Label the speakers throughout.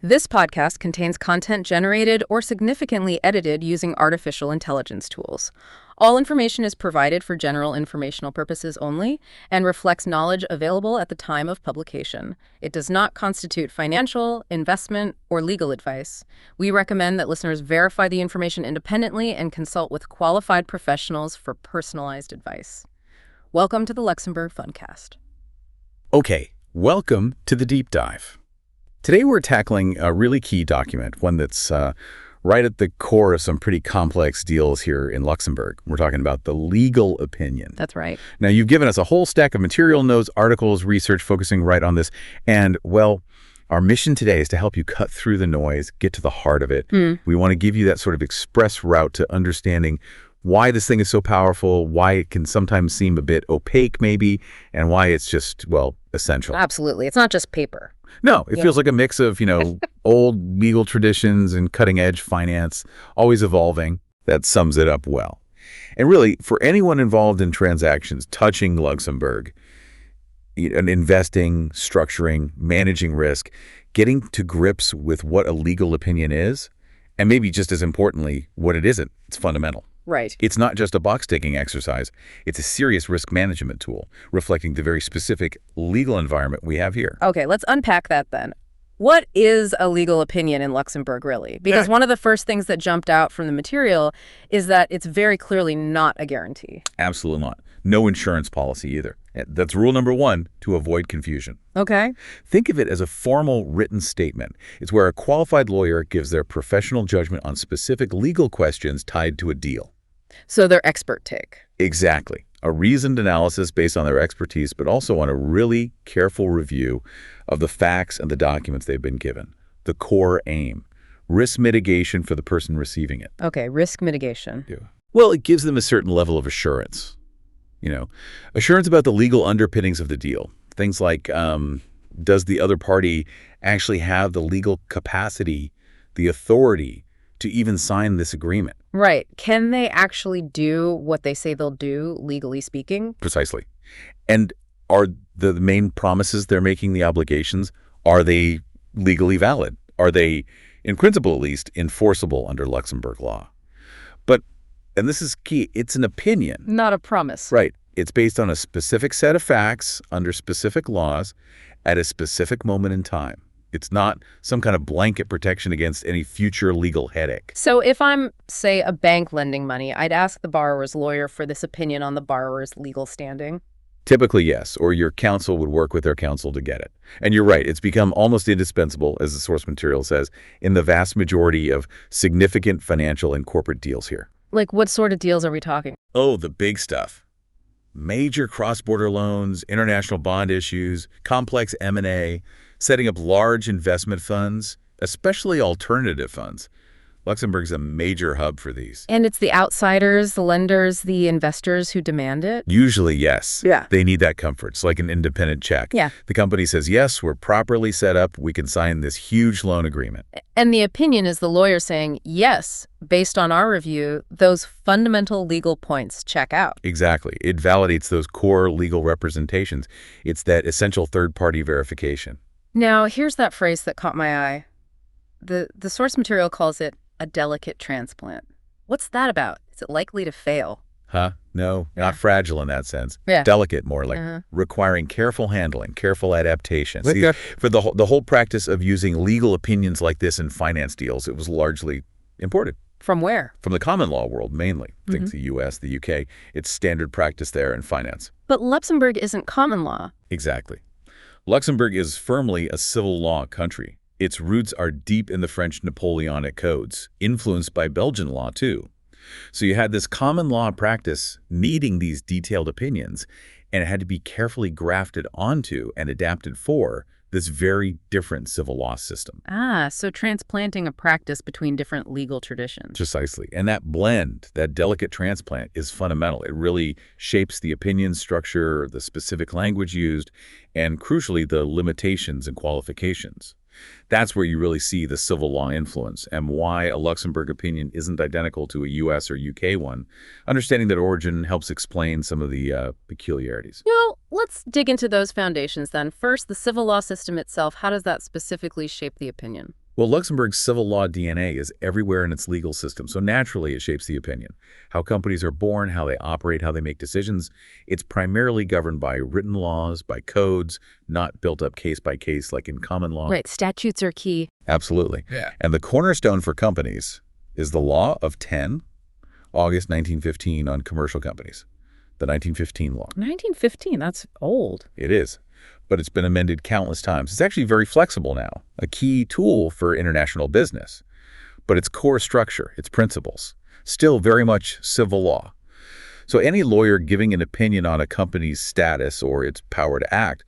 Speaker 1: This podcast contains content generated or significantly edited using artificial intelligence tools. All information is provided for general informational purposes only and reflects knowledge available at the time of publication. It does not constitute financial, investment, or legal advice. We recommend that listeners verify the information independently and consult with qualified professionals for personalized advice. Welcome to the Luxembourg Fundcast.
Speaker 2: Okay, welcome to the deep dive. Today we're tackling a really key document, one that's right at the core of some pretty complex deals here in Luxembourg. We're talking about the legal opinion.
Speaker 1: That's right.
Speaker 2: Now, you've given us a whole stack of material, notes, articles, research focusing right on this. And, well, our mission today is to help you cut through the noise, get to the heart of it. We want to give you that sort of express route to understanding why this thing is so powerful, why it can sometimes seem a bit opaque maybe, and why it's just, well, essential.
Speaker 1: Absolutely. It's not just paper.
Speaker 2: No, it feels like a mix of, old legal traditions and cutting-edge finance, always evolving. That sums it up well. And really, for anyone involved in transactions touching Luxembourg, investing, structuring, managing risk, getting to grips with what a legal opinion is, and maybe just as importantly, what it isn't, it's fundamental.
Speaker 1: Right.
Speaker 2: It's not just a box-ticking exercise. It's a serious risk management tool, reflecting the very specific legal environment we have here.
Speaker 1: Okay, let's unpack that then. What is a legal opinion in Luxembourg, really? Because one of the first things that jumped out from the material is that it's very clearly not a guarantee.
Speaker 2: Absolutely not. No insurance policy either. That's rule number one, to avoid confusion.
Speaker 1: Okay.
Speaker 2: Think of it as a formal written statement. It's where a qualified lawyer gives their professional judgment on specific legal questions tied to a deal.
Speaker 1: So their expert take.
Speaker 2: Exactly. A reasoned analysis based on their expertise, but also on a really careful review of the facts and the documents they've been given. The core aim, risk mitigation for the person receiving it.
Speaker 1: Okay, risk mitigation.
Speaker 2: Yeah. Well, it gives them a certain level of assurance. Assurance about the legal underpinnings of the deal. Things like, does the other party actually have the legal capacity, the authority to even sign this agreement?
Speaker 1: Right. Can they actually do what they say they'll do, legally speaking?
Speaker 2: Precisely. And are the main promises they're making, the obligations, are they legally valid? Are they, in principle at least, enforceable under Luxembourg law? But, and this is key, it's an opinion.
Speaker 1: Not a promise.
Speaker 2: Right. It's based on a specific set of facts under specific laws at a specific moment in time. It's not some kind of blanket protection against any future legal headache.
Speaker 1: So if I'm, say, a bank lending money, I'd ask the borrower's lawyer for this opinion on the borrower's legal standing?
Speaker 2: Typically, yes, or your counsel would work with their counsel to get it. And you're right, it's become almost indispensable, as the source material says, in the vast majority of significant financial and corporate deals here.
Speaker 1: Like what sort of deals are we talking?
Speaker 2: Oh, the big stuff. Major cross-border loans, international bond issues, complex M&A, setting up large investment funds, especially alternative funds. Luxembourg's a major hub for these.
Speaker 1: And it's the outsiders, the lenders, the investors who demand it?
Speaker 2: Usually, yes.
Speaker 1: Yeah.
Speaker 2: They need that comfort. It's like an independent check.
Speaker 1: Yeah.
Speaker 2: The company says, yes, we're properly set up. We can sign this huge loan agreement.
Speaker 1: And the opinion is the lawyer saying, yes, based on our review, those fundamental legal points check out.
Speaker 2: Exactly. It validates those core legal representations. It's that essential third-party verification.
Speaker 1: Now, here's that phrase that caught my eye. The source material calls it a delicate transplant. What's that about? Is it likely to fail?
Speaker 2: No, not fragile in that sense.
Speaker 1: Yeah.
Speaker 2: Delicate, more like requiring careful handling, careful adaptation. See, for the whole practice of using legal opinions like this in finance deals, it was largely imported.
Speaker 1: From where?
Speaker 2: From the common law world, mainly. Think the U.S., the U.K. It's standard practice there in finance.
Speaker 1: But Luxembourg isn't common law.
Speaker 2: Exactly. Luxembourg is firmly a civil law country. Its roots are deep in the French Napoleonic codes, influenced by Belgian law, too. So you had this common law practice needing these detailed opinions, and it had to be carefully grafted onto and adapted for this very different civil law system.
Speaker 1: So transplanting a practice between different legal traditions.
Speaker 2: Precisely. And that blend, that delicate transplant, is fundamental. It really shapes the opinion structure, the specific language used, and crucially, the limitations and qualifications. That's where you really see the civil law influence and why a Luxembourg opinion isn't identical to a U.S. or U.K. one. Understanding that origin helps explain some of the peculiarities.
Speaker 1: Well, let's dig into those foundations then. First, the civil law system itself, how does that specifically shape the opinion?
Speaker 2: Well, Luxembourg's civil law DNA is everywhere in its legal system, so naturally it shapes the opinion. How companies are born, how they operate, how they make decisions. It's primarily governed by written laws, by codes, not built up case by case like in common law.
Speaker 1: Right, statutes are key.
Speaker 2: Absolutely.
Speaker 3: Yeah.
Speaker 2: And the cornerstone for companies is the Law of 10 August 1915 on commercial companies, the 1915 law.
Speaker 1: 1915, that's old.
Speaker 2: It is, but it's been amended countless times. It's actually very flexible now, a key tool for international business. But its core structure, its principles, still very much civil law. So any lawyer giving an opinion on a company's status or its power to act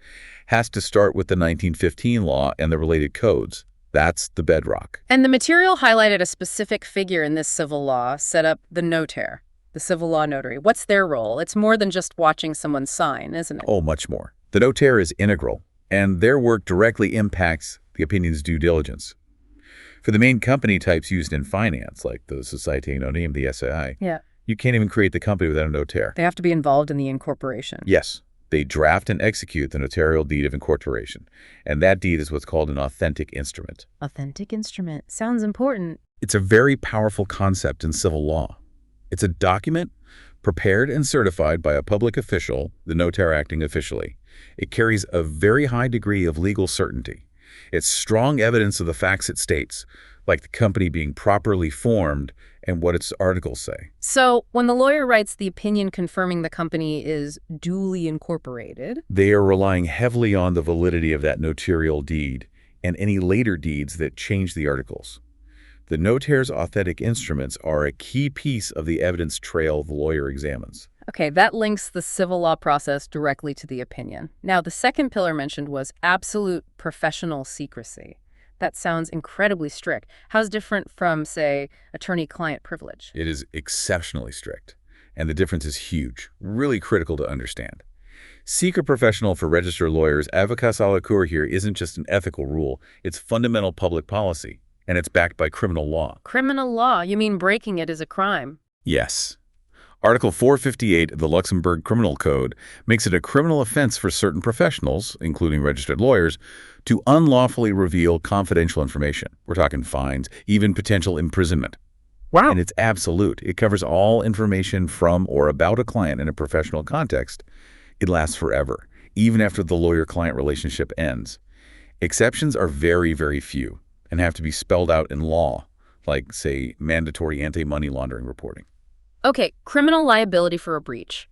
Speaker 2: has to start with the 1915 law and the related codes. That's the bedrock.
Speaker 1: And the material highlighted a specific figure in this civil law, set up the notaire, the civil law notary. What's their role? It's more than just watching someone sign, isn't it?
Speaker 2: Oh, much more. The notaire is integral, and their work directly impacts the opinion's due diligence. For the main company types used in finance, like the Société Anonyme, the SAI, you can't even create the company without a notaire.
Speaker 1: They have to be involved in the incorporation.
Speaker 2: Yes. They draft and execute the notarial deed of incorporation, and that deed is what's called an authentic instrument.
Speaker 1: Authentic instrument. Sounds important.
Speaker 2: It's a very powerful concept in civil law. It's a document prepared and certified by a public official, the notaire acting officially. It carries a very high degree of legal certainty. It's strong evidence of the facts it states, like the company being properly formed and what its articles say.
Speaker 1: So when the lawyer writes the opinion confirming the company is duly incorporated,
Speaker 2: they are relying heavily on the validity of that notarial deed and any later deeds that change the articles. The notaire's authentic instruments are a key piece of the evidence trail the lawyer examines.
Speaker 1: okay, that links the civil law process directly to the opinion. Now, the second pillar mentioned was absolute professional secrecy. That sounds incredibly strict. How's different from, say, attorney-client privilege?
Speaker 2: It is exceptionally strict, and the difference is huge, really critical to understand. Secret professional for registered lawyers, avocats à la cour here isn't just an ethical rule, it's fundamental public policy, and it's backed by criminal law.
Speaker 1: Criminal law? You mean breaking it is a crime?
Speaker 2: Yes. Article 458 of the Luxembourg Criminal Code makes it a criminal offense for certain professionals, including registered lawyers, to unlawfully reveal confidential information. We're talking fines, even potential imprisonment.
Speaker 3: Wow.
Speaker 2: And it's absolute. It covers all information from or about a client in a professional context. It lasts forever, even after the lawyer-client relationship ends. Exceptions are very, very few and have to be spelled out in law, like, say, mandatory anti-money laundering reporting.
Speaker 1: Okay, criminal liability for a breach.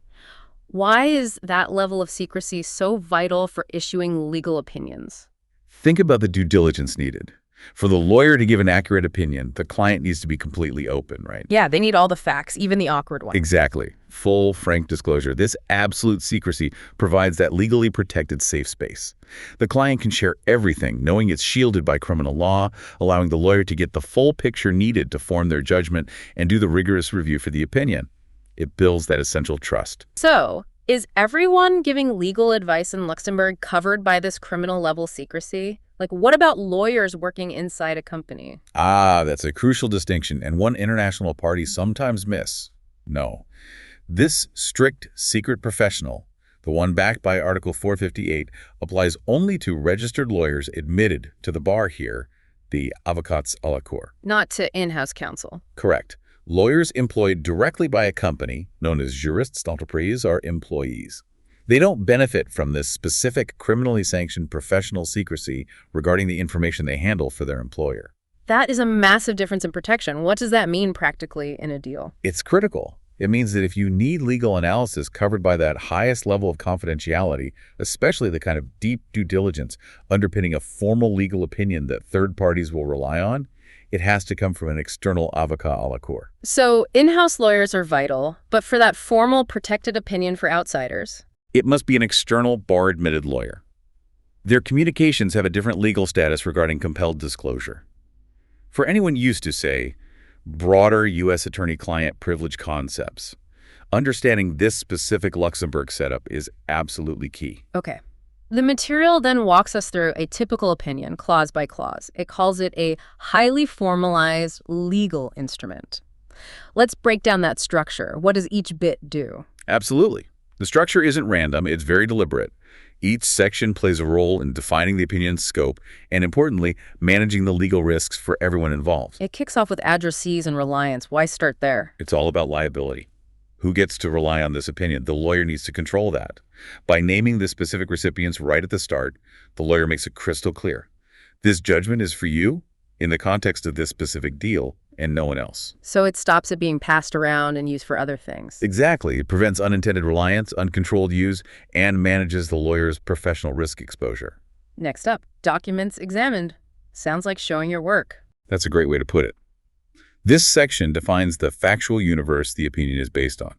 Speaker 1: Why is that level of secrecy so vital for issuing legal opinions?
Speaker 2: Think about the due diligence needed. For the lawyer to give an accurate opinion, the client needs to be completely open, right?
Speaker 1: Yeah, they need all the facts, even the awkward ones.
Speaker 2: Exactly. Full, frank disclosure. This absolute secrecy provides that legally protected safe space. The client can share everything, knowing it's shielded by criminal law, allowing the lawyer to get the full picture needed to form their judgment and do the rigorous review for the opinion. It builds that essential trust.
Speaker 1: So, is everyone giving legal advice in Luxembourg covered by this criminal-level secrecy? Like, what about lawyers working inside a company?
Speaker 2: Ah, that's a crucial distinction, and one international parties sometimes miss. No. This strict secret professional, the one backed by Article 458, applies only to registered lawyers admitted to the bar here, the avocats à la cour.
Speaker 1: Not to in-house counsel.
Speaker 2: Correct. Lawyers employed directly by a company, known as juristes d'entreprise, are employees. They don't benefit from this specific criminally sanctioned professional secrecy regarding the information they handle for their employer.
Speaker 1: That is a massive difference in protection. What does that mean practically in a deal?
Speaker 2: It's critical. It means that if you need legal analysis covered by that highest level of confidentiality, especially the kind of deep due diligence underpinning a formal legal opinion that third parties will rely on, it has to come from an external avocat à la cour.
Speaker 1: So in-house lawyers are vital, but for that formal protected opinion for outsiders?
Speaker 2: It must be an external bar-admitted lawyer. Their communications have a different legal status regarding compelled disclosure. For anyone used to, say, broader U.S. attorney-client privilege concepts, understanding this specific Luxembourg setup is absolutely key.
Speaker 1: Okay. The material then walks us through a typical opinion, clause by clause. It calls it a highly formalized legal instrument. Let's break down that structure. What does each bit do?
Speaker 2: Absolutely. The structure isn't random, it's very deliberate. Each section plays a role in defining the opinion's scope and, importantly, managing the legal risks for everyone involved.
Speaker 1: It kicks off with addressees and reliance. Why start there?
Speaker 2: It's all about liability. Who gets to rely on this opinion? The lawyer needs to control that. By naming the specific recipients right at the start, the lawyer makes it crystal clear. This judgment is for you in the context of this specific deal and no one else.
Speaker 1: So it stops it being passed around and used for other things.
Speaker 2: Exactly. It prevents unintended reliance, uncontrolled use, and manages the lawyer's professional risk exposure.
Speaker 1: Next up, documents examined. Sounds like showing your work.
Speaker 2: That's a great way to put it. This section defines the factual universe the opinion is based on.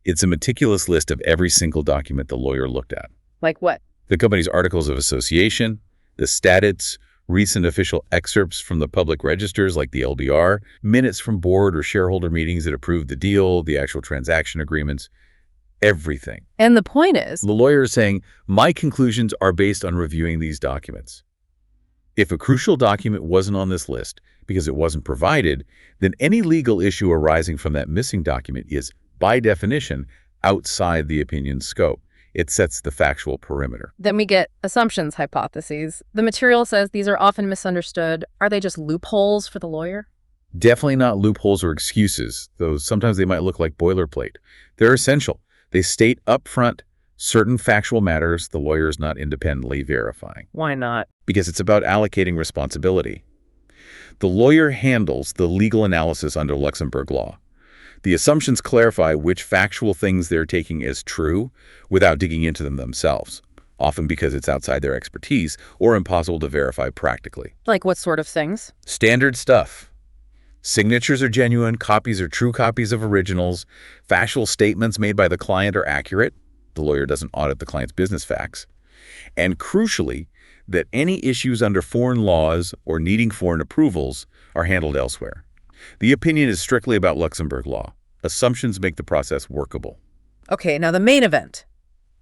Speaker 2: It's a meticulous list of every single document the lawyer looked at.
Speaker 1: Like what?
Speaker 2: The company's articles of association, the statutes, recent official excerpts from the public registers like the LBR, minutes from board or shareholder meetings that approved the deal, the actual transaction agreements, everything.
Speaker 1: And the point is,
Speaker 2: The lawyer is saying, my conclusions are based on reviewing these documents. If a crucial document wasn't on this list because it wasn't provided, then any legal issue arising from that missing document is, by definition, outside the opinion's scope. It sets the factual perimeter.
Speaker 1: then we get assumptions, hypotheses. The material says these are often misunderstood. Are they just loopholes for the lawyer?
Speaker 2: Definitely not loopholes or excuses, though sometimes they might look like boilerplate. They're essential. They state upfront certain factual matters the lawyer is not independently verifying,
Speaker 1: Why not?
Speaker 2: because it's about allocating responsibility. The lawyer handles the legal analysis under Luxembourg law. The assumptions clarify which factual things they're taking as true without digging into them themselves, often because it's outside their expertise or impossible to verify practically.
Speaker 1: Like what sort of things?
Speaker 2: Standard stuff. Signatures are genuine, copies are true copies of originals, factual statements made by the client are accurate. The lawyer doesn't audit the client's business facts. And crucially, that any issues under foreign laws or needing foreign approvals are handled elsewhere. The opinion is strictly about Luxembourg law. Assumptions make the process workable.
Speaker 1: Okay, now the main event,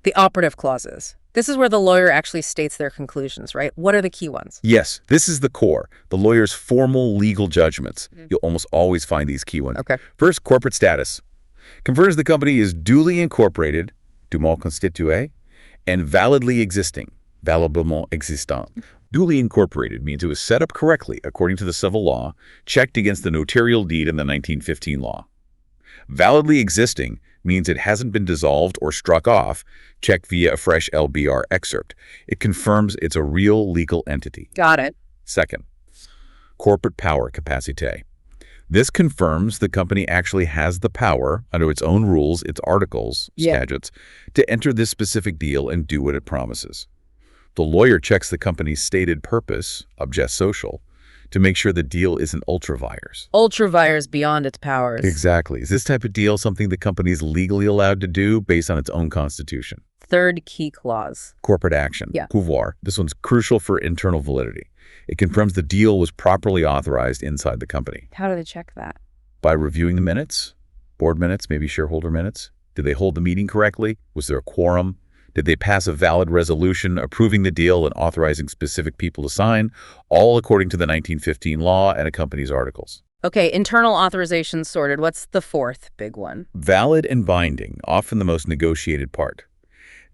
Speaker 1: the operative clauses. This is where the lawyer actually states their conclusions, right? What are the key ones?
Speaker 2: Yes, this is the core, the lawyer's formal legal judgments. You'll almost always find these key ones.
Speaker 1: Okay.
Speaker 2: First, corporate status. Confirms the company is duly incorporated, dûment constitué, and validly existing, valablement existant. Duly incorporated means it was set up correctly according to the civil law, checked against the notarial deed in the 1915 law. Validly existing means it hasn't been dissolved or struck off, checked via a fresh LBR excerpt. It confirms it's a real legal entity.
Speaker 1: Got it.
Speaker 2: Second, corporate power capacité. This confirms the company actually has the power, under its own rules, its articles, statutes, to enter this specific deal and do what it promises. The lawyer checks the company's stated purpose, objet social, to make sure the deal isn't ultra-vires.
Speaker 1: Ultra-vires beyond its powers.
Speaker 2: Exactly. Is this type of deal something the company is legally allowed to do based on its own constitution?
Speaker 1: Third key clause.
Speaker 2: Corporate action.
Speaker 1: Yeah.
Speaker 2: Pouvoir. This one's crucial for internal validity. It confirms the deal was properly authorized inside the company.
Speaker 1: How do they check that?
Speaker 2: By reviewing the minutes, board minutes, maybe shareholder minutes. Did they hold the meeting correctly? Was there a quorum? Did they pass a valid resolution approving the deal and authorizing specific people to sign, all according to the 1915 law and a company's articles?
Speaker 1: Okay, internal authorization sorted. What's the fourth big one?
Speaker 2: Valid and binding, often the most negotiated part.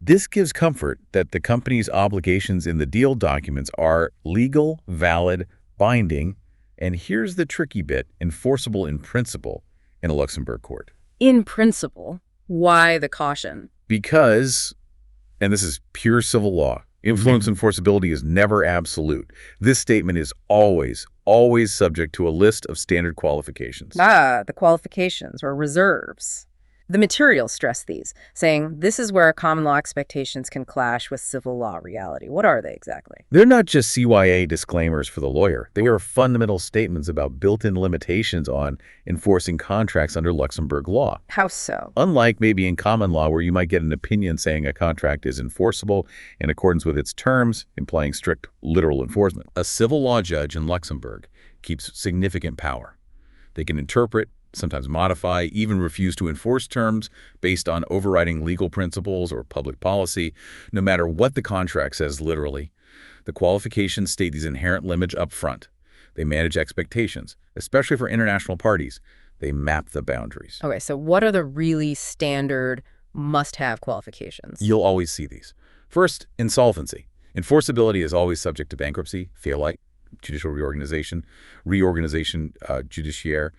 Speaker 2: This gives comfort that the company's obligations in the deal documents are legal, valid, binding, and here's the tricky bit, enforceable in principle in a Luxembourg court.
Speaker 1: In principle, why the caution?
Speaker 2: Because, and this is pure civil law, influence enforceability is never absolute. This statement is always subject to a list of standard qualifications.
Speaker 1: The qualifications or reserves. The materials stress these, saying this is where common law expectations can clash with civil law reality. What are they exactly?
Speaker 2: They're not just CYA disclaimers for the lawyer. They are fundamental statements about built-in limitations on enforcing contracts under Luxembourg law.
Speaker 1: How so?
Speaker 2: Unlike maybe in common law where you might get an opinion saying a contract is enforceable in accordance with its terms, implying strict literal enforcement. A civil law judge in Luxembourg keeps significant power. They can interpret, sometimes modify, even refuse to enforce terms based on overriding legal principles or public policy, no matter what the contract says literally. The qualifications state these inherent limits up front. They manage expectations, especially for international parties. They map the boundaries.
Speaker 1: Okay, so what are the really standard must-have qualifications?
Speaker 2: You'll always see these. First, insolvency. Enforceability is always subject to bankruptcy, fail-like, judicial reorganization, judiciaire,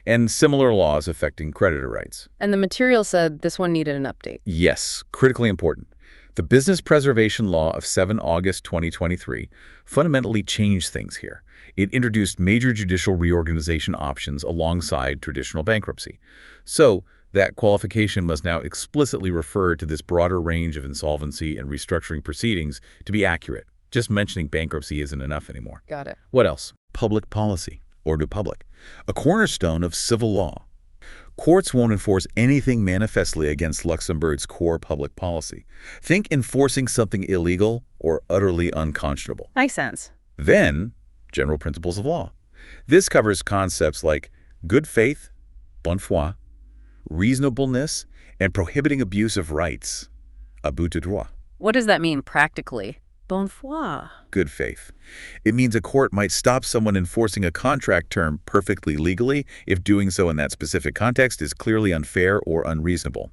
Speaker 2: and similar laws affecting creditor rights.
Speaker 1: And the material said this one needed an update.
Speaker 2: Yes, critically important. The Business Preservation Law of 7 August 2023 fundamentally changed things here. It introduced major judicial reorganization options alongside traditional bankruptcy. So, that qualification must now explicitly refer to this broader range of insolvency and restructuring proceedings to be accurate. Just mentioning bankruptcy isn't enough anymore.
Speaker 1: Got it.
Speaker 2: What else? Public policy, ordre public, a cornerstone of civil law. Courts won't enforce anything manifestly against Luxembourg's core public policy. Think enforcing something illegal or utterly unconscionable.
Speaker 1: Makes sense.
Speaker 2: Then, general principles of law. This covers concepts like good faith, bonne foi, reasonableness, and prohibiting abuse of rights, abus de droit.
Speaker 1: What does that mean practically? Bonne foi.
Speaker 2: Good faith. It means a court might stop someone enforcing a contract term perfectly legally if doing so in that specific context is clearly unfair or unreasonable.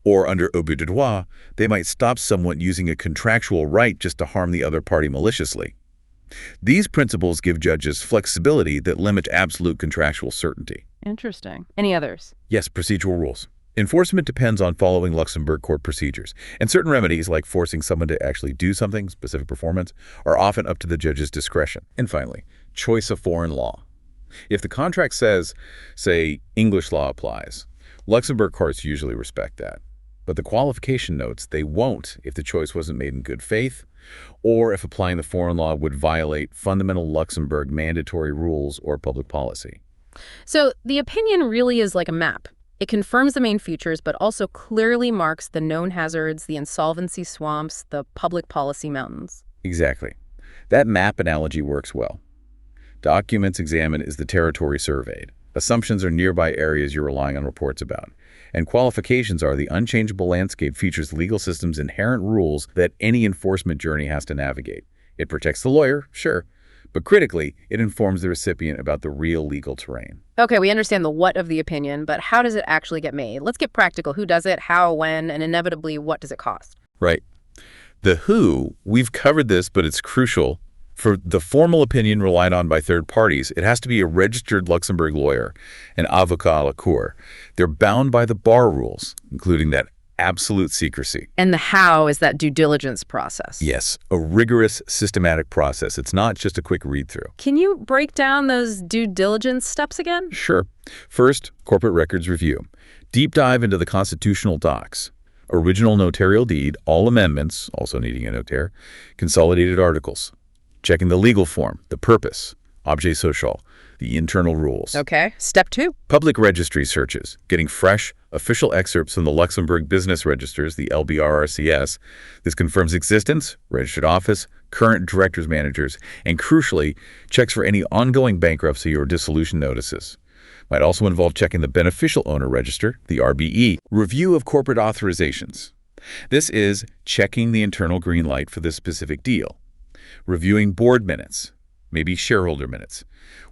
Speaker 2: Or under abus de droit, they might stop someone using a contractual right just to harm the other party maliciously. These principles give judges flexibility that limit absolute contractual certainty.
Speaker 1: Interesting. Any others?
Speaker 2: Yes, procedural rules. Enforcement depends on following Luxembourg court procedures, and certain remedies, like forcing someone to actually do something, specific performance, are often up to the judge's discretion. And finally, choice of foreign law. If the contract says, say, English law applies, Luxembourg courts usually respect that. But the qualification notes they won't if the choice wasn't made in good faith, or if applying the foreign law would violate fundamental Luxembourg mandatory rules or public policy.
Speaker 1: So the opinion really is like a map. It confirms the main features, but also clearly marks the known hazards, the insolvency swamps, the public policy mountains.
Speaker 2: Exactly. That map analogy works well. Documents examined is the territory surveyed. Assumptions are nearby areas you're relying on reports about. And qualifications are the unchangeable landscape features legal systems' inherent rules that any enforcement journey has to navigate. It protects the lawyer, sure, but critically, it informs the recipient about the real legal terrain.
Speaker 1: Okay, we understand the what of the opinion, but how does it actually get made? Let's get practical. Who does it, how, when, and inevitably, what does it cost?
Speaker 2: Right. The who, we've covered this, but it's crucial. For the formal opinion relied on by third parties, it has to be a registered Luxembourg lawyer, an avocat à la cour. They're bound by the bar rules, including that absolute secrecy.
Speaker 1: And the how is that due diligence process.
Speaker 2: Yes, a rigorous, systematic process. It's not just a quick read-through.
Speaker 1: Can you break down those due diligence steps again?
Speaker 2: Sure. First, corporate records review. Deep dive into the constitutional docs. Original notarial deed, all amendments, also needing a notaire, consolidated articles. Checking the legal form, the purpose, objet social, the internal rules.
Speaker 1: Okay. Step 2.
Speaker 2: Public registry searches, getting fresh, official excerpts from the Luxembourg Business Registers, the LBRRCS. This confirms existence, registered office, current directors, managers, and crucially, checks for any ongoing bankruptcy or dissolution notices. Might also involve checking the beneficial owner register, the RBE. Review of corporate authorizations. This is checking the internal green light for this specific deal. Reviewing board minutes, maybe shareholder minutes.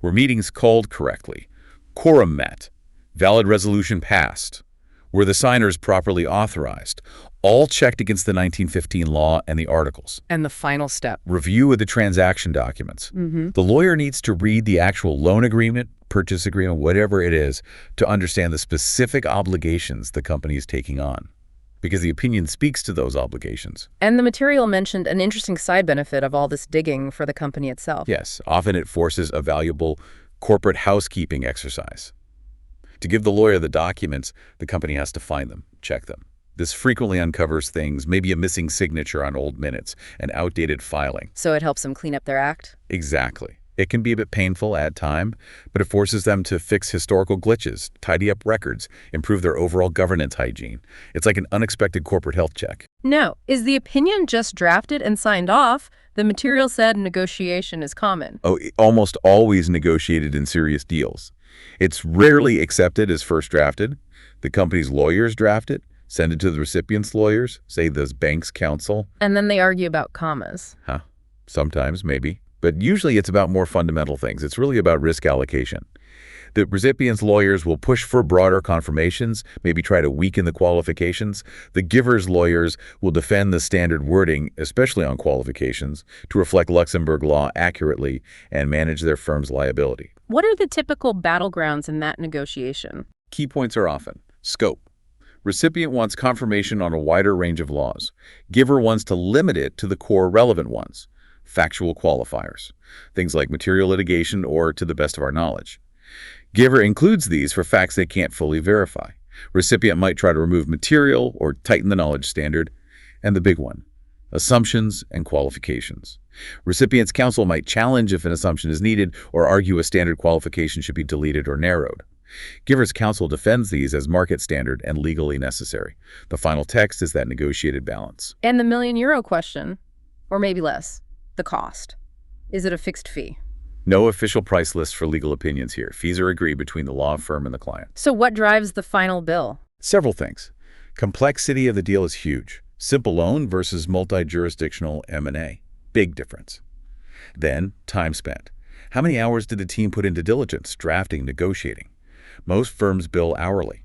Speaker 2: Were meetings called correctly? Quorum met? Valid resolution passed? Were the signers properly authorized? All checked against the 1915 law and the articles.
Speaker 1: And the final step.
Speaker 2: Review of the transaction documents. The lawyer needs to read the actual loan agreement, purchase agreement, whatever it is, to understand the specific obligations the company is taking on, because the opinion speaks to those obligations.
Speaker 1: And the material mentioned an interesting side benefit of all this digging for the company itself.
Speaker 2: Yes, often it forces a valuable corporate housekeeping exercise. To give the lawyer the documents, the company has to find them, check them. This frequently uncovers things, maybe a missing signature on old minutes, an outdated filing.
Speaker 1: So it helps them clean up their act?
Speaker 2: Exactly. It can be a bit painful, add time, but it forces them to fix historical glitches, tidy up records, improve their overall governance hygiene. It's like an unexpected corporate health check.
Speaker 1: No. Is the opinion just drafted and signed off? The material said negotiation is common.
Speaker 2: Oh, almost always negotiated in serious deals. It's rarely accepted as first drafted. The company's lawyers draft it, send it to the recipient's lawyers, say the bank's counsel.
Speaker 1: And then they argue about commas.
Speaker 2: Sometimes, maybe. but usually it's about more fundamental things. It's really about risk allocation. The recipient's lawyers will push for broader confirmations, maybe try to weaken the qualifications. The giver's lawyers will defend the standard wording, especially on qualifications, to reflect Luxembourg law accurately and manage their firm's liability.
Speaker 1: What are the typical battlegrounds in that negotiation?
Speaker 2: Key points are often scope. Recipient wants confirmation on a wider range of laws. Giver wants to limit it to the core relevant ones. Factual qualifiers, things like material litigation or to the best of our knowledge. Giver includes these for facts they can't fully verify. Recipient might try to remove material or tighten the knowledge standard. And the big one, assumptions and qualifications. Recipient's counsel might challenge if an assumption is needed or argue a standard qualification should be deleted or narrowed. Giver's counsel defends these as market standard and legally necessary. The final text is that negotiated balance.
Speaker 1: And the €1,000,000 question, or maybe less, the cost. Is it a fixed fee?
Speaker 2: No official price list for legal opinions here. Fees are agreed between the law firm and the client.
Speaker 1: So what drives the final bill?
Speaker 2: Several things. Complexity of the deal is huge. Simple loan versus multi-jurisdictional M&A. Big difference. Then, time spent. How many hours did the team put into diligence, drafting, negotiating? Most firms bill hourly.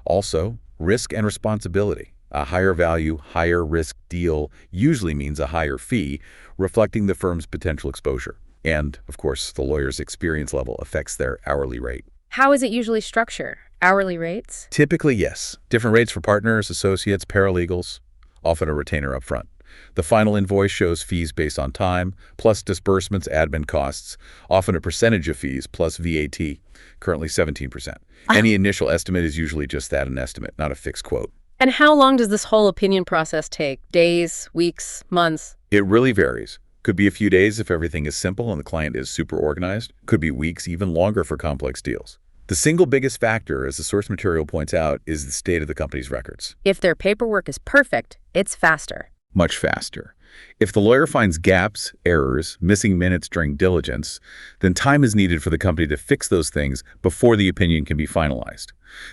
Speaker 2: Also, risk and responsibility. A higher value, higher risk deal usually means a higher fee, reflecting the firm's potential exposure. And, of course, the lawyer's experience level affects their hourly rate.
Speaker 1: How is it usually structured? Hourly rates?
Speaker 2: Typically, yes. Different rates for partners, associates, paralegals, often a retainer up front. The final invoice shows fees based on time, plus disbursements, admin costs, often a percentage of fees, plus VAT, currently 17%. Any initial estimate is usually just that, an estimate, not a fixed quote.
Speaker 1: And how long does this whole opinion process take? Days, weeks, months?
Speaker 2: It really varies. Could be a few days if everything is simple and the client is super organized. Could be weeks, even longer for complex deals. The single biggest factor, as the source material points out, is the state of the company's records.
Speaker 1: If their paperwork is perfect, it's faster.
Speaker 2: Much faster. If the lawyer finds gaps, errors, missing minutes during diligence, then time is needed for the company to fix those things before the opinion can be finalized.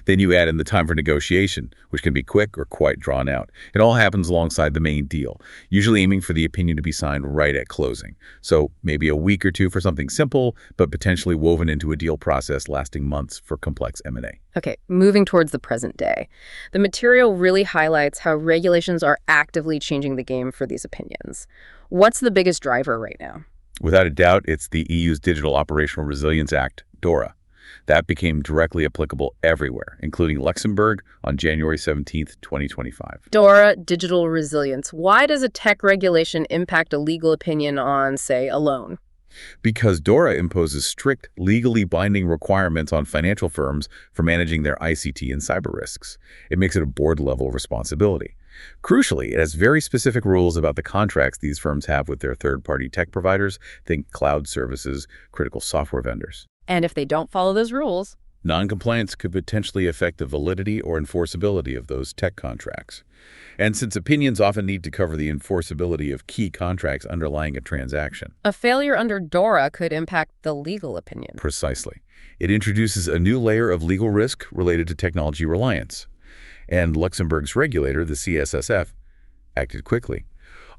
Speaker 2: Then you add in the time for negotiation, which can be quick or quite drawn out. It all happens alongside the main deal, usually aiming for the opinion to be signed right at closing. So maybe a week or two for something simple, but potentially woven into a deal process lasting months for complex M&A.
Speaker 1: Okay, moving towards the present day. The material really highlights how regulations are actively changing the game for these opinions. What's the biggest driver right now?
Speaker 2: Without a doubt, it's the EU's Digital Operational Resilience Act, DORA. That became directly applicable everywhere, including Luxembourg on January 17, 2025.
Speaker 1: DORA, digital resilience. Why does a tech regulation impact a legal opinion on, say, a loan?
Speaker 2: Because DORA imposes strict, legally binding requirements on financial firms for managing their ICT and cyber risks. It makes it a board-level responsibility. Crucially, it has very specific rules about the contracts these firms have with their third-party tech providers, think cloud services, critical software vendors.
Speaker 1: And if they don't follow those rules,
Speaker 2: non-compliance could potentially affect the validity or enforceability of those tech contracts. And since opinions often need to cover the enforceability of key contracts underlying a transaction,
Speaker 1: a failure under DORA could impact the legal opinion.
Speaker 2: Precisely. It introduces a new layer of legal risk related to technology reliance. And Luxembourg's regulator, the CSSF, acted quickly.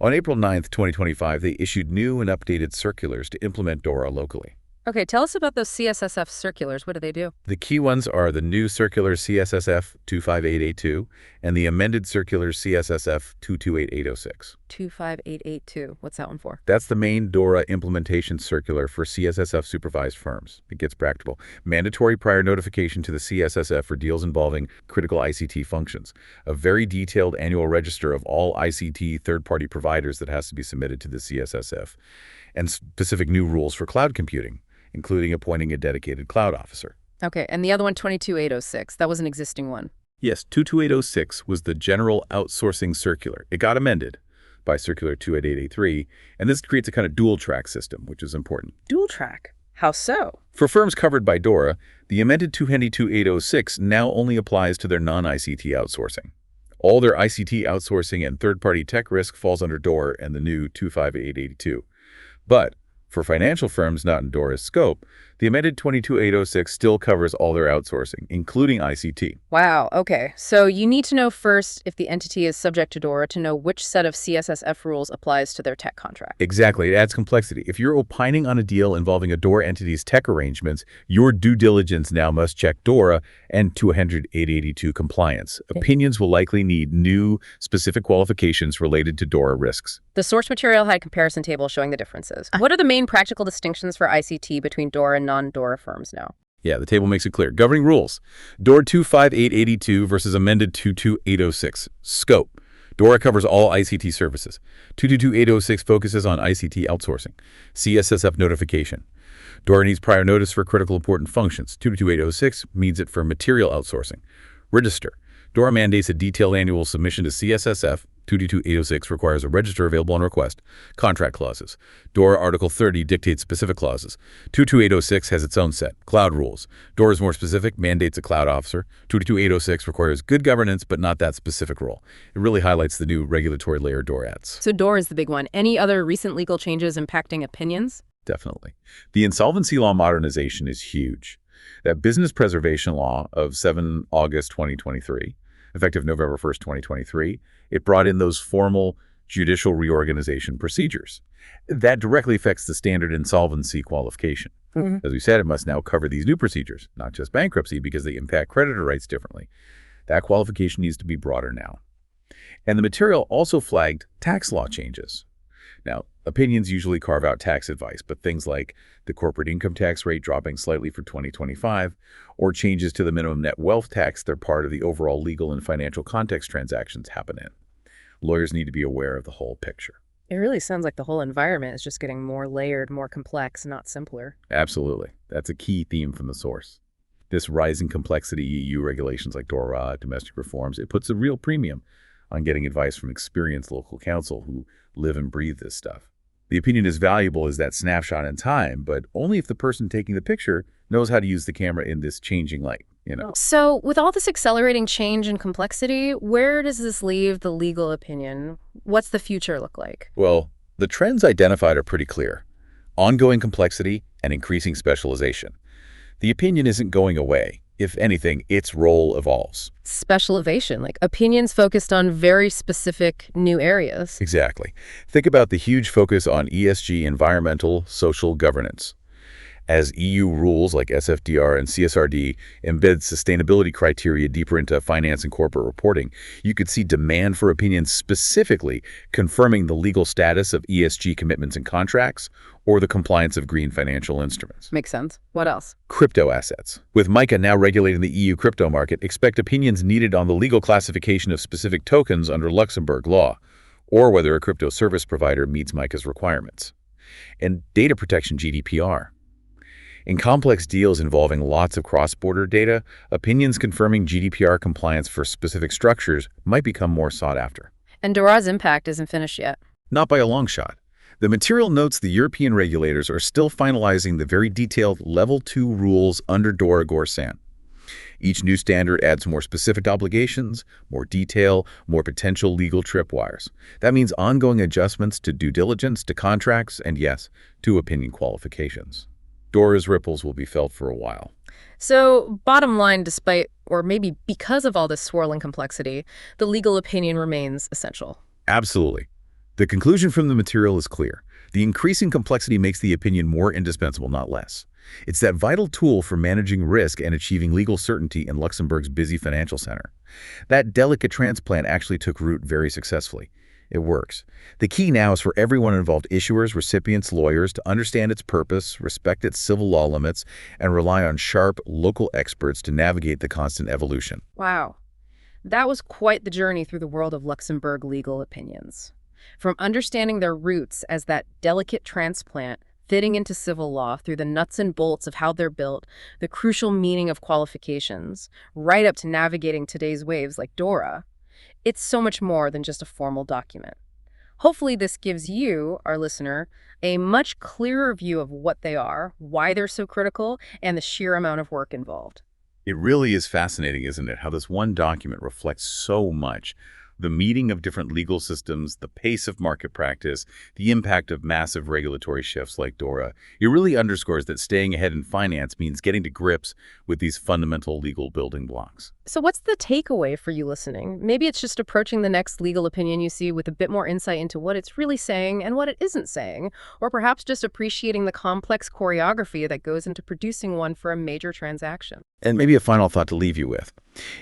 Speaker 2: On April 9, 2025, they issued new and updated circulars to implement DORA locally.
Speaker 1: Okay, tell us about those CSSF circulars. What do they do?
Speaker 2: The key ones are the new circular CSSF 25882 and the amended circular CSSF 228806.
Speaker 1: 25882. What's that one for?
Speaker 2: That's the main DORA implementation circular for CSSF-supervised firms. It gets practical. Mandatory prior notification to the CSSF for deals involving critical ICT functions. A very detailed annual register of all ICT third-party providers that has to be submitted to the CSSF. And specific new rules for cloud computing, including appointing a dedicated cloud officer.
Speaker 1: Okay, and the other one, 22806, that was an existing one.
Speaker 2: Yes, 22806 was the general outsourcing circular. It got amended by Circular 28883, and this creates a kind of dual-track system, which is important.
Speaker 1: Dual track? How so?
Speaker 2: For firms covered by DORA, the amended 22806 now only applies to their non-ICT outsourcing. All their ICT outsourcing and third-party tech risk falls under DORA and the new 25882. But for financial firms not in DORA's scope, The amended 22806 still covers all their outsourcing, including ICT.
Speaker 1: Wow, okay. So you need to know first if the entity is subject to DORA to know which set of CSSF rules applies to their tech contract.
Speaker 2: Exactly. It adds complexity. If you're opining on a deal involving a DORA entity's tech arrangements, your due diligence now must check DORA and 20882 compliance. Opinions will likely need new, specific qualifications related to DORA risks.
Speaker 1: The source material had a comparison table showing the differences. What are the main practical distinctions for ICT between DORA and non-DORA firms now?
Speaker 2: Yeah, the table makes it clear. Governing rules. DORA 25882 versus amended 22806. Scope. DORA covers all ICT services. 222806 focuses on ICT outsourcing. CSSF notification. DORA needs prior notice for critical important functions. 22806 needs it for material outsourcing. Register. DORA mandates a detailed annual submission to CSSF. 22806 requires a register available on request. Contract clauses. DORA Article 30 dictates specific clauses. 22806 has its own set. Cloud rules. DORA is more specific, mandates a cloud officer. 22806 requires good governance, but not that specific role. It really highlights the new regulatory layer DORA adds.
Speaker 1: So DORA is the big one. Any other recent legal changes impacting opinions?
Speaker 2: Definitely. The insolvency law modernization is huge. That business preservation law of 7 August 2023, effective November 1st, 2023, it brought in those formal judicial reorganization procedures. That directly affects the standard insolvency qualification. As we said, it must now cover these new procedures, not just bankruptcy, because they impact creditor rights differently. That qualification needs to be broader now. And the material also flagged tax law changes. Now, opinions usually carve out tax advice, but things like the corporate income tax rate dropping slightly for 2025 or changes to the minimum net wealth tax, they're part of the overall legal and financial context transactions happen in. Lawyers need to be aware of the whole picture.
Speaker 1: It really sounds like the whole environment is just getting more layered, more complex, not simpler.
Speaker 2: Absolutely. That's a key theme from the source. This rising complexity EU regulations like DORA, domestic reforms, it puts a real premium on getting advice from experienced local counsel who live and breathe this stuff. The opinion is valuable as that snapshot in time, but only if the person taking the picture knows how to use the camera in this changing light,
Speaker 1: So with all this accelerating change and complexity, where does this leave the legal opinion? What's the future look like?
Speaker 2: Well, the trends identified are pretty clear. Ongoing complexity and increasing specialization. The opinion isn't going away. If anything, its role evolves.
Speaker 1: Specialization, like opinions focused on very specific new areas.
Speaker 2: Exactly. Think about the huge focus on ESG, environmental, social governance. As EU rules like SFDR and CSRD embed sustainability criteria deeper into finance and corporate reporting, you could see demand for opinions specifically confirming the legal status of ESG commitments and contracts or the compliance of green financial instruments.
Speaker 1: Makes sense. What else?
Speaker 2: Crypto assets. With MiCA now regulating the EU crypto market, expect opinions needed on the legal classification of specific tokens under Luxembourg law, or whether a crypto service provider meets MiCA's requirements. And data protection GDPR. In complex deals involving lots of cross-border data, opinions confirming GDPR compliance for specific structures might become more sought after.
Speaker 1: And DORA's impact isn't finished yet.
Speaker 2: Not by a long shot. The material notes the European regulators are still finalizing the very detailed Level 2 rules under DORA Gorsan. Each new standard adds more specific obligations, more detail, more potential legal tripwires. That means ongoing adjustments to due diligence, to contracts, and yes, to opinion qualifications. DORA's ripples will be felt for a while.
Speaker 1: So, bottom line, despite, or maybe because of all this swirling complexity, the legal opinion remains essential.
Speaker 2: Absolutely. The conclusion from the material is clear. The increasing complexity makes the opinion more indispensable, not less. It's that vital tool for managing risk and achieving legal certainty in Luxembourg's busy financial center. That delicate transplant actually took root very successfully. It works. The key now is for everyone involved, issuers, recipients, lawyers, to understand its purpose, respect its civil law limits, and rely on sharp, local experts to navigate the constant evolution.
Speaker 1: Wow. That was quite the journey through the world of Luxembourg legal opinions. From understanding their roots as that delicate transplant fitting into civil law through the nuts and bolts of how they're built, the crucial meaning of qualifications, right up to navigating today's waves like DORA, it's so much more than just a formal document. Hopefully this gives you, our listener, a much clearer view of what they are, why they're so critical, and the sheer amount of work involved.
Speaker 2: It really is fascinating, isn't it, how this one document reflects so much. The meeting of different legal systems, the pace of market practice, the impact of massive regulatory shifts like DORA, it really underscores that staying ahead in finance means getting to grips with these fundamental legal building blocks.
Speaker 1: So what's the takeaway for you listening? Maybe it's just approaching the next legal opinion you see with a bit more insight into what it's really saying and what it isn't saying, or perhaps just appreciating the complex choreography that goes into producing one for a major transaction.
Speaker 2: And maybe a final thought to leave you with.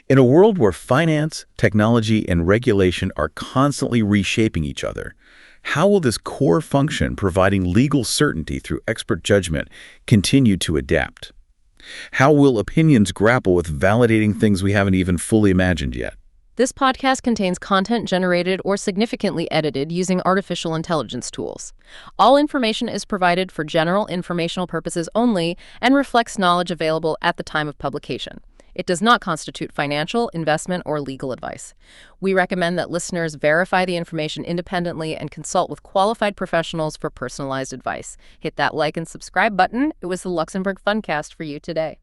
Speaker 2: In a world where finance, technology, and regulation are constantly reshaping each other, how will this core function providing legal certainty through expert judgment continue to adapt? How will opinions grapple with validating things we haven't even fully imagined yet?
Speaker 1: This podcast contains content generated or significantly edited using artificial intelligence tools. All information is provided for general informational purposes only and reflects knowledge available at the time of publication. It does not constitute financial, investment, or legal advice. We recommend that listeners verify the information independently and consult with qualified professionals for personalized advice. Hit that like and subscribe button. It was the Luxembourg Fundcast for you today.